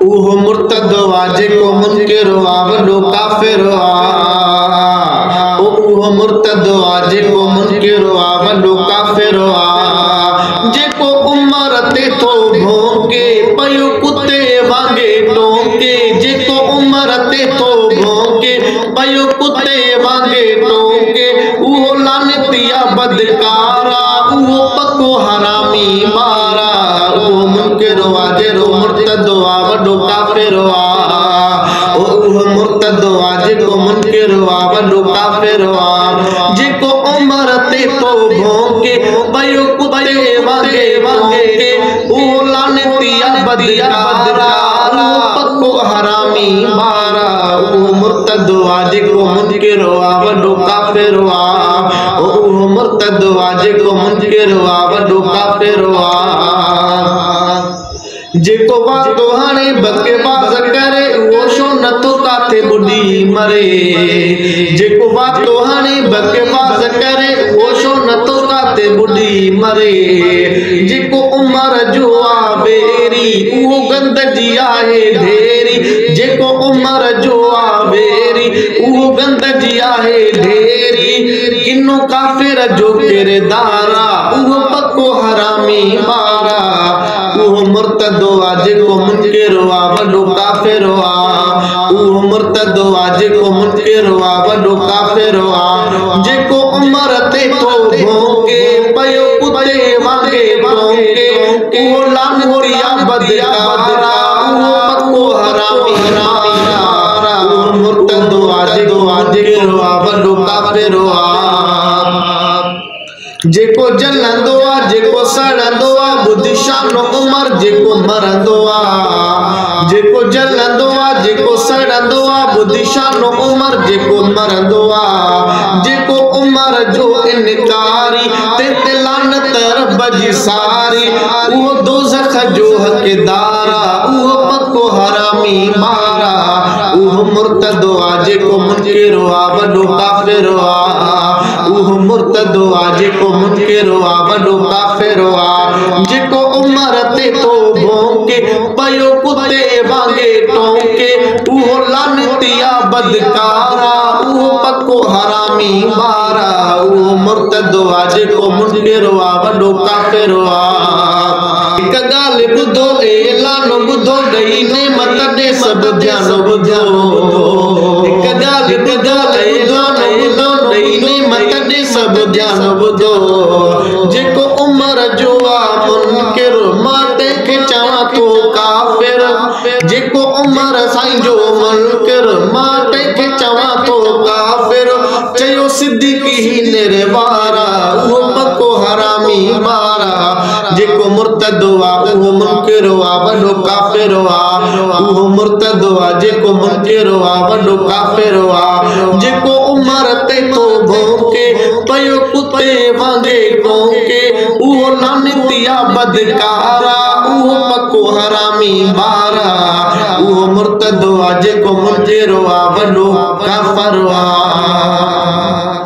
उहो मुर्तद आ जेको मुनकिर आ वॾो काफ़िर आ। उहो मुर्तद आ जेको मुनकिर आ वॾो काफ़िर आ। जेको उमर ते थो भौंके पयो कुते वांगे टोके। जेको उमर ते थो भौंके पयो कुते वांगे टोके। उहो लानतिया बदकारा उहो पको हरामी मारा। उहो मुनकिर आ जेको मुर्तद आ वॾो काफ़िर आ। उहो मुर्तद आ जेको मुनकिर आ वॾो काफ़िर आ। जेको उमर ते थो भौंके पयो कुते वांगे टोके। उहो लानतिया बदकारा उहो पको हरामी मारा। उहो मुर्तद आ जेको मुनकिर आ वॾो काफ़िर आ। उहो मुर्तद आ जेको मुनकिर आ वॾो काफ़िर आ। जेको वातो हाणे बकेबाज़ करे उहो छो नथो काथे ॿुॾी मरे। जेको वातो हाणे बकेबाज़ करे उहो छो नथो काथे ॿुॾी मरे। जेको उमर जो आ बेरी उहो गंदजी आहे ढेरी। जेको उमर जो आ बेरी उहो गंदजी आहे ढेरी। किनो काफ़िर जो किरदार आ उहो पको हरामी मारा। उहो मुर्तद आ जेको मुनकिर आ वॾो काफ़िर आ। उहो मुर्तद आ जेको मुनकिर आ वॾो काफ़िर आ। जेको उमर ते थो भौंके पयो कुते वांगे टोके। उहो लानतिया बदकारा उहो पको हरामी मारा। उहो मुर्तद आ जेको मुनकिर आ वॾो काफ़िर आ। जेको जलंदो आ जेको सड़ंदो आ ॿुधी शान उमर जेको मरंदो आ। जेको जलंदो आ जेको सड़ंदो आ ॿुधी शान उमर जेको मरंदो आ। जेको उमर जो इनकारी ते लानत रब जी सारी। उहो दोज़ख जो हक़दार आ उहो पको हरामी मारा। उहो मुर्तद आ जेको मुनकिर आ वॾो काफ़िर आ। उहो मुर्तद आ जेको मुनकिर आ वॾो काफ़िर आ। जेको उमर ते थो भौंके पयो कुते वांगे टोके। उहो लानतिया बदकारा उहो पको हरामी मारा। उहो मुर्तद आ जेको मुनकिर आ वॾो काफ़िर आ। हिक ॻाल्हि ॿुधो ऐलान ॿुधो ॾेई नेमत ॾे सभु ध्यान ॿुधो। हिक ॻाल्हि ॿुधो ऐलान ॿुधो ॾेई नेमत ॾे सभु ध्यान ॿुधो। जेको उमर जो आ मुनकिर मां तंहिंखे चवां थो काफ़िर। जेको उमर साईं जो मुनकिर मां तंहिंखे चवां थो काफ़िर। चयो सिद्दीक़ी हीनर वारा उहो पको हरामी मारा। जेको मुर्तद आ उहो मुनकिर आ वॾो काफ़िर आ। उहो मुर्तद आ जेको मुनकिर आ वॾो काफ़िर आ। जेको उमर ते थो भौंके पयो कुते वांगे टोके। उहो लानतिया बदकारा उहो पको हरामी मारा। उहो मुर्तद आ जेको मुनकिर आ वॾो काफ़िर आ।